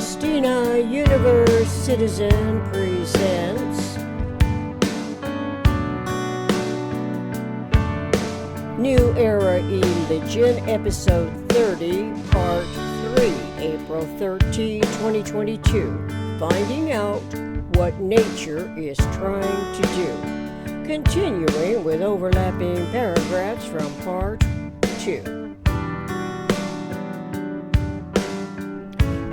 Christina Universe Citizen presents New Era Religion, Episode 30, Part 3, April 13, 2022. Finding out what nature is trying to do. Continuing with overlapping paragraphs from Part 2.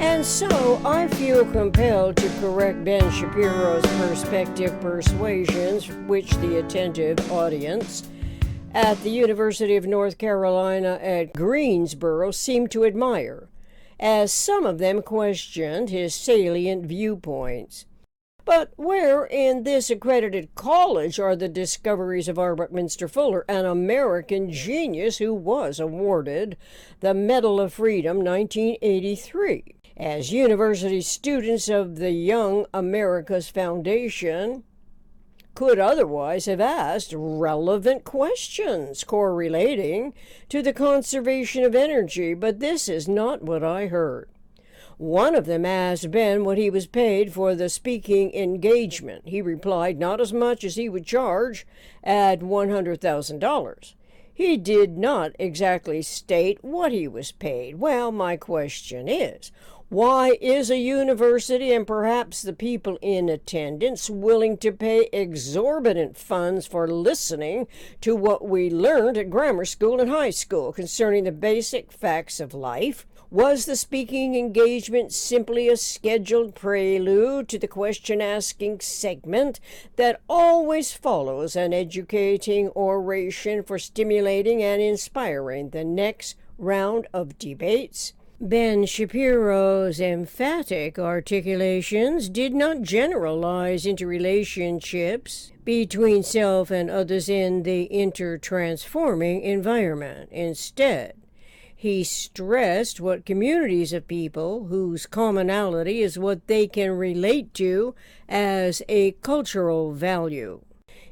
And so, I feel compelled to correct Ben Shapiro's perspective persuasions, which the attentive audience at the University of North Carolina at Greensboro seemed to admire, as some of them questioned his salient viewpoints. But where in this accredited college are the discoveries of Buckminster Fuller, an American genius who was awarded the Medal of Freedom 1983? As university students of the Young America's Foundation could otherwise have asked relevant questions correlating to the conservation of energy, but this is not what I heard. One of them asked Ben what he was paid for the speaking engagement. He replied not as much as he would charge at $100,000. He did not exactly state what he was paid. Well, my question is, why is a university and perhaps the people in attendance willing to pay exorbitant funds for listening to what we learned at grammar school and high school concerning the basic facts of life? Was the speaking engagement simply a scheduled prelude to the question-asking segment that always follows an educating oration for stimulating and inspiring the next round of debates? Ben Shapiro's emphatic articulations did not generalize into relationships between self and others in the intertransforming environment. Instead, he stressed what communities of people whose commonality is what they can relate to as a cultural value.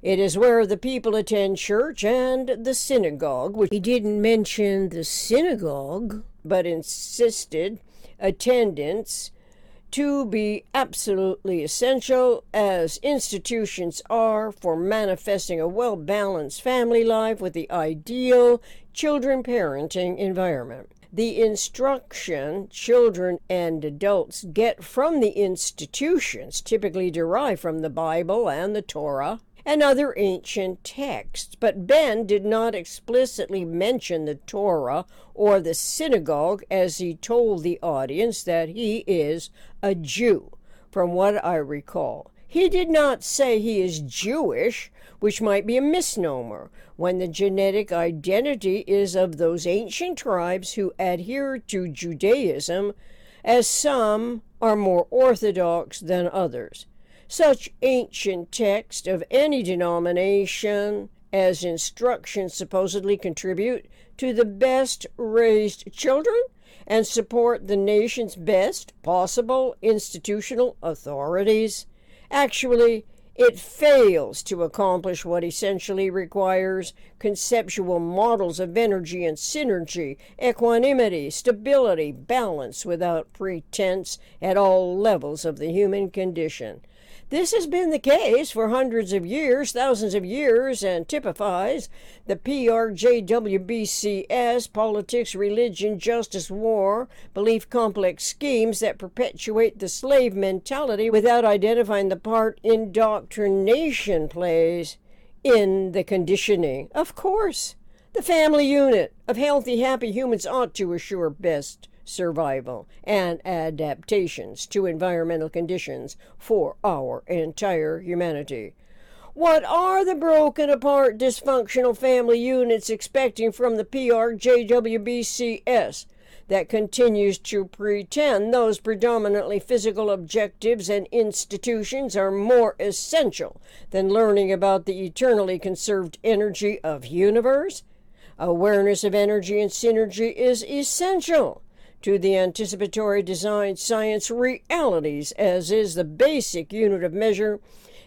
It is where the people attend church and the synagogue, which he didn't mention the synagogue, but insisted attendance to be absolutely essential, as institutions are for manifesting a well-balanced family life with the ideal children parenting environment. The instruction children and adults get from the institutions typically derive from the Bible and the Torah and other ancient texts, but Ben did not explicitly mention the Torah or the synagogue as he told the audience that he is a Jew, from what I recall. He did not say he is Jewish, which might be a misnomer, when the genetic identity is of those ancient tribes who adhere to Judaism, as some are more orthodox than others. Such ancient text of any denomination as instructions supposedly contribute to the best raised children and support the nation's best possible institutional authorities. Actually, it fails to accomplish what essentially requires conceptual models of energy and synergy, equanimity, stability, balance without pretense at all levels of the human condition. This has been the case for hundreds of years, thousands of years, and typifies the PRJWBCS, politics, religion, justice, war, belief complex schemes that perpetuate the slave mentality without identifying the part indoctrination plays in the conditioning. Of course, the family unit of healthy, happy humans ought to assure best survival and adaptations to environmental conditions for our entire humanity. What are the broken apart dysfunctional family units expecting from the PRJWBCS that continues to pretend those predominantly physical objectives and institutions are more essential than learning about the eternally conserved energy of universe? Awareness of energy and synergy is essential to the anticipatory design science realities, as is the basic unit of measure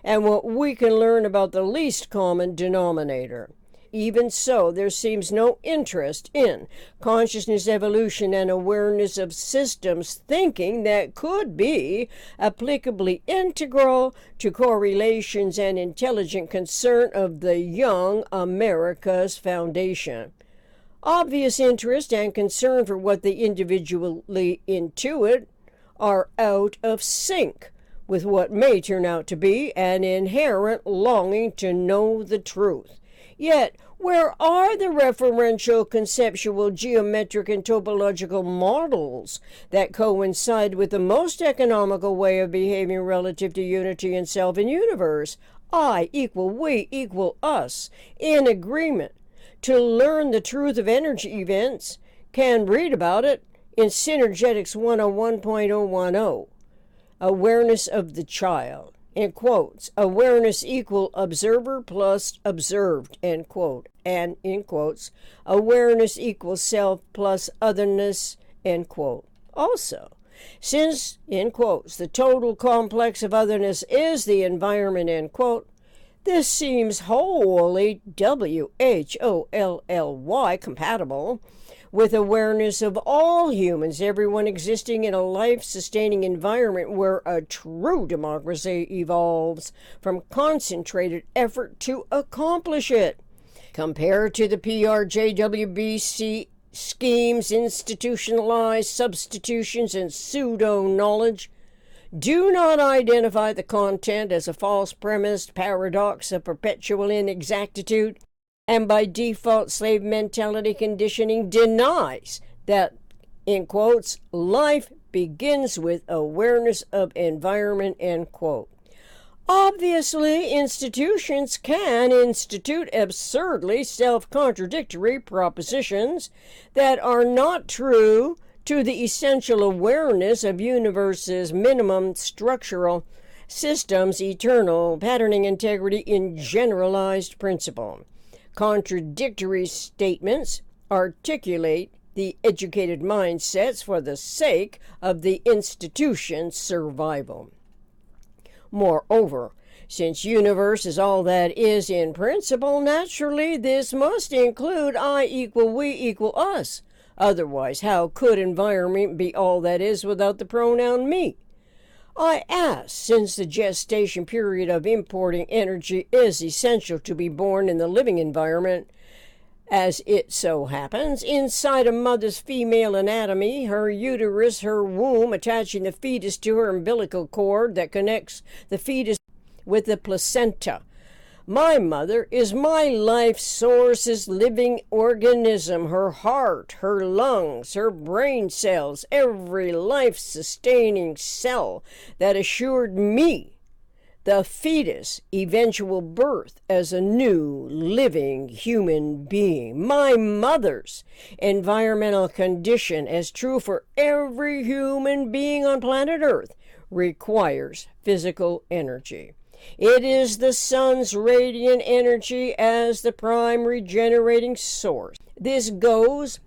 and what we can learn about the least common denominator. even so, there seems no interest in consciousness evolution and awareness of systems thinking that could be applicably integral to correlations and intelligent concern of the young America's foundation. Obvious interest and concern for what they individually intuit are out of sync with what may turn out to be an inherent longing to know the truth. Yet, where are the referential, conceptual, geometric, and topological models that coincide with the most economical way of behaving relative to unity in self and universe? I equal we equal us, in agreement to learn the truth of energy events, can read about it in Synergetics 101.010. Awareness of the child, in quotes, awareness equal observer plus observed, end quote, and in quotes, awareness equals self plus otherness, end quote. Also, since, in quotes, the total complex of otherness is the environment, end quote, this seems wholly WHOLLY compatible with awareness of all humans, everyone existing in a life-sustaining environment where a true democracy evolves from concentrated effort to accomplish it. Compared to the PRJWBC schemes, institutionalized substitutions, and pseudo-knowledge, do not identify the content as a false premised paradox of perpetual inexactitude, and by default slave mentality conditioning denies that, in quotes, life begins with awareness of environment, end quote. Obviously, institutions can institute absurdly self-contradictory propositions that are not true to the essential awareness of universe's minimum structural systems, eternal patterning integrity in generalized principle. Contradictory statements articulate the educated mindsets for the sake of the institution's survival. Moreover, since universe is all that is in principle, naturally this must include I equal we equal us. Otherwise, how could environment be all that is without the pronoun me? I ask, since the gestation period of importing energy is essential to be born in the living environment, as it so happens, inside a mother's female anatomy, her uterus, her womb, attaching the fetus to her umbilical cord that connects the fetus with the placenta. My mother is my life source's living organism, her heart, her lungs, her brain cells, every life-sustaining cell that assured me, the fetus, eventual birth as a new living human being. My mother's environmental condition, as true for every human being on planet Earth, requires physical energy. It is the sun's radiant energy as the prime regenerating source. This goes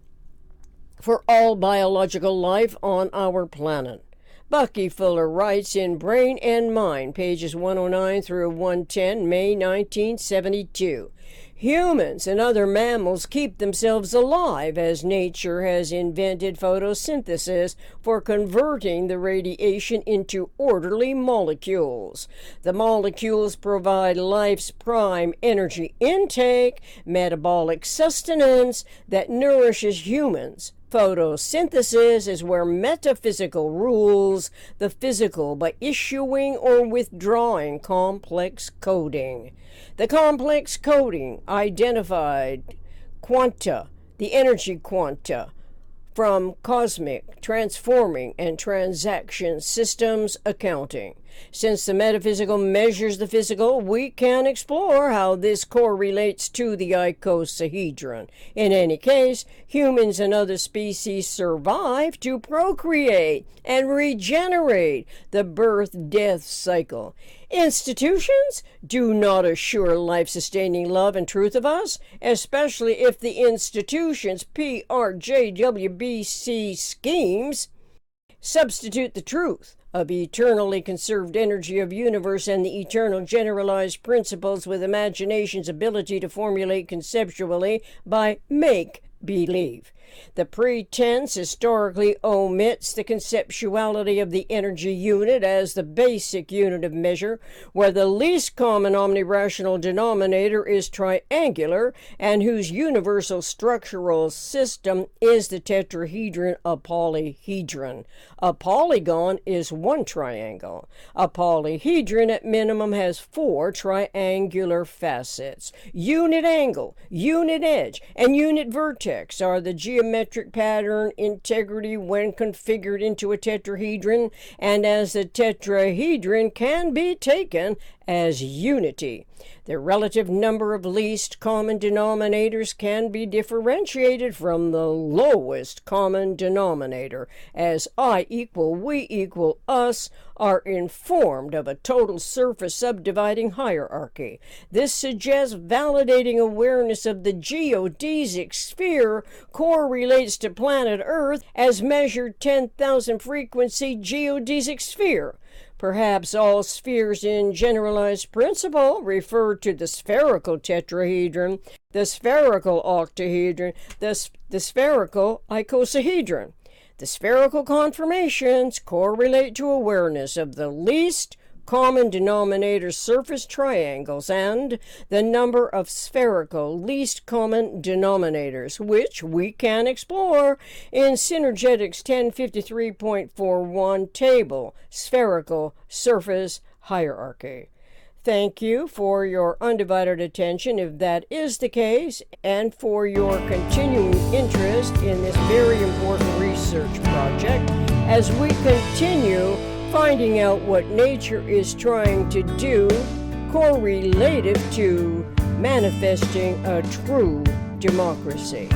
for all biological life on our planet. Bucky Fuller writes in Brain and Mind, pages 109 through 110, May 1972. Humans and other mammals keep themselves alive as nature has invented photosynthesis for converting the radiation into orderly molecules. The molecules provide life's prime energy intake, metabolic sustenance that nourishes humans. Photosynthesis is where metaphysical rules the physical by issuing or withdrawing complex coding. The complex coding identified quanta, the energy quanta, from cosmic, transforming, and transaction systems accounting. Since the metaphysical measures the physical, we can explore how this correlates to the icosahedron. In any case, humans and other species survive to procreate and regenerate the birth-death cycle. Institutions do not assure life-sustaining love and truth of us, especially if the institution's PRJWBC schemes Substitute the truth of eternally conserved energy of universe and the eternal generalized principles with imagination's ability to formulate conceptually by make-believe. The pretense historically omits the conceptuality of the energy unit as the basic unit of measure, where the least common omnirational denominator is triangular and whose universal structural system is the tetrahedron, a polyhedron. A polygon is one triangle. A polyhedron at minimum has 4 triangular facets. Unit angle, unit edge, and unit vertex are the geometric pattern integrity when configured into a tetrahedron, and as the tetrahedron can be taken as unity. The relative number of least common denominators can be differentiated from the lowest common denominator, as I equal we equal us are informed of a total surface subdividing hierarchy. This suggests validating awareness of the geodesic sphere correlates to planet Earth as measured 10,000 frequency geodesic sphere. Perhaps all spheres in generalized principle refer to the spherical tetrahedron, the spherical octahedron, the spherical icosahedron. The spherical conformations correlate to awareness of the least common denominator surface triangles and the number of spherical least common denominators, which we can explore in Synergetics 1053.41 table, spherical surface hierarchy. Thank you for your undivided attention, if that is the case, and for your continuing interest in this very important research project as we continue finding out what nature is trying to do correlative to manifesting a true democracy.